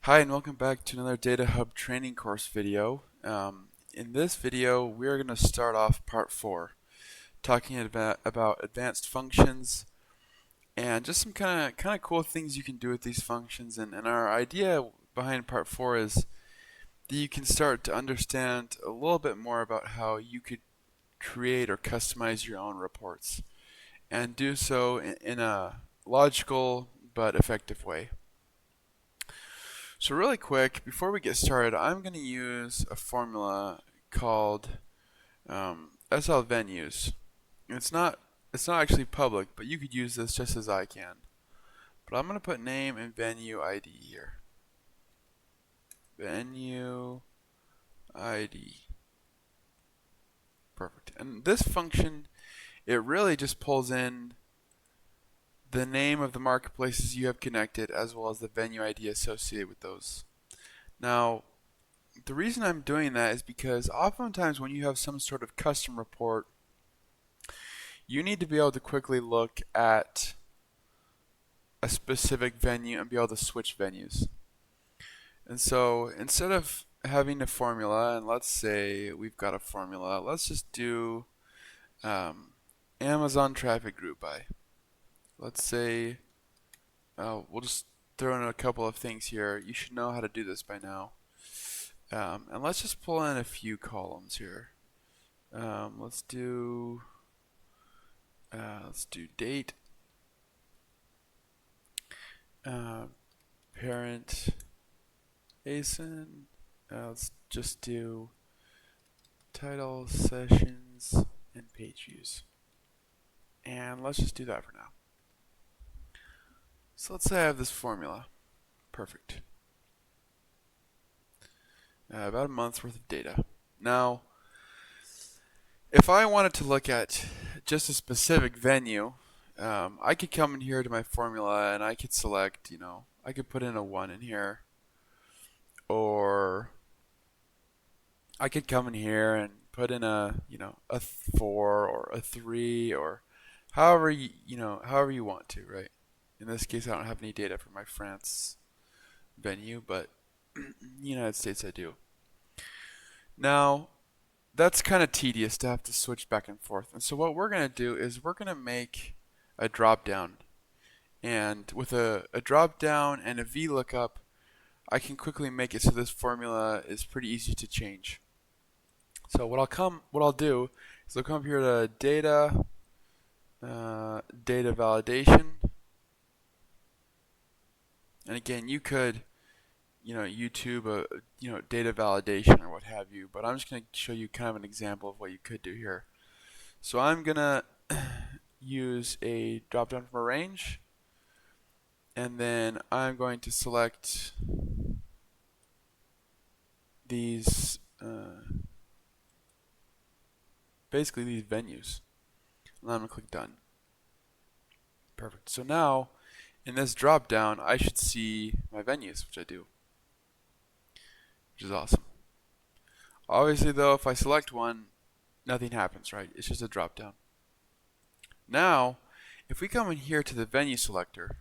Hi and welcome back to another Data Hub training course video. In this video we are going to start off part 4 talking about advanced functions and just some kind of cool things you can do with these functions, and our idea behind part 4 is that you can start to understand a little bit more about how you could create or customize your own reports and do so in a logical but effective way. So really quick, before we get started, I'm going to use a formula called SL Venues. It's not actually public, but you could use this just as I can. But I'm going to put name and venue ID here. Venue ID. Perfect. And this function, it really just pulls in the name of the marketplaces you have connected as well as the venue ID associated with those. Now, the reason I'm doing that is because oftentimes when you have some sort of custom report, you need to be able to quickly look at a specific venue and be able to switch venues. And so instead of having a formula, and let's say we've got a formula, let's just do Amazon traffic group by. Let's say we'll just throw in a couple of things here. You should know how to do this by now. And let's just pull in a few columns here. Let's do date, parent ASIN. Let's just do title, sessions, and page views. And let's just do that for now. So let's say I have this formula. Perfect. About a month's worth of data. Now, if I wanted to look at just a specific venue, I could come in here to my formula and I could select, I could put in a 1 in here, or I could come in here and put in a 4 or a 3, or however you want to, right? In this case, I don't have any data for my France venue, but United States I do. Now, that's kind of tedious to have to switch back and forth. And so what we're going to do is we're going to make a drop down. And with a drop down and a VLOOKUP, I can quickly make it so this formula is pretty easy to change. So what I'll do is I'll come here to data, data validation. And again, you could YouTube data validation or what have you, but I'm just going to show you kind of an example of what you could do here. So I'm going to use a drop down from a range, and then I'm going to select these basically these venues, and I'm going to click done. Perfect. So now in this drop down I should see my venues, which I do, which is awesome. Obviously though, if I select one, nothing happens, right? It's just a drop down. Now, if we come in here to the venue selector,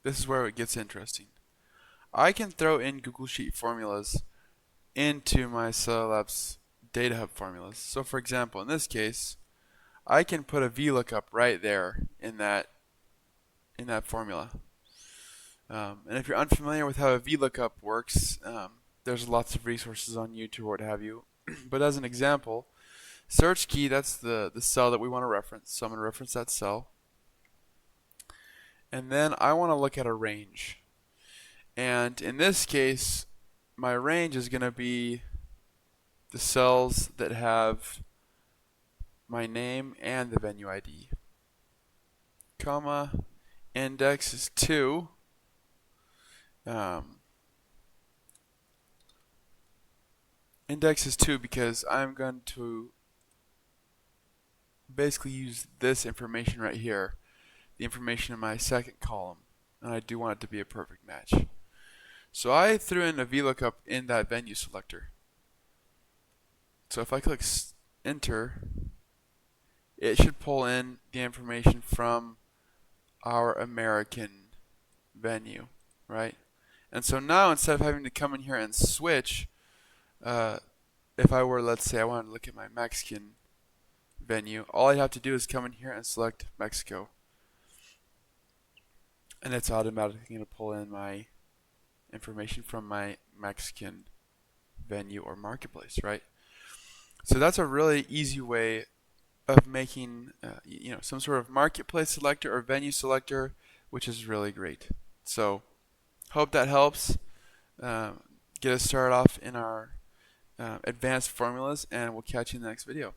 this is where it gets interesting. I can throw in Google Sheet formulas into my Cellulabs Data Hub formulas. So for example, in this case, I can put a VLOOKUP right there in that formula. And if you're unfamiliar with how a VLOOKUP works, there's lots of resources on YouTube or what have you. But as an example, search key, that's the cell that we want to reference. So I'm going to reference that cell. And then I want to look at a range. And in this case, my range is going to be the cells that have my name and the venue ID. Comma, index is 2. Index is 2 because I'm going to basically use this information right here, the information in my second column, and I do want it to be a perfect match. So I threw in a VLOOKUP in that venue selector. So if I click enter, it should pull in the information from our American venue, right? And so now instead of having to come in here and switch, if I were, let's say I wanted to look at my Mexican venue, all I have to do is come in here and select Mexico. And it's automatically going to pull in my information from my Mexican venue or marketplace, right? So that's a really easy way of making some sort of marketplace selector or venue selector, which is really great. So hope that helps get us started off in our advanced formulas, and we'll catch you in the next video.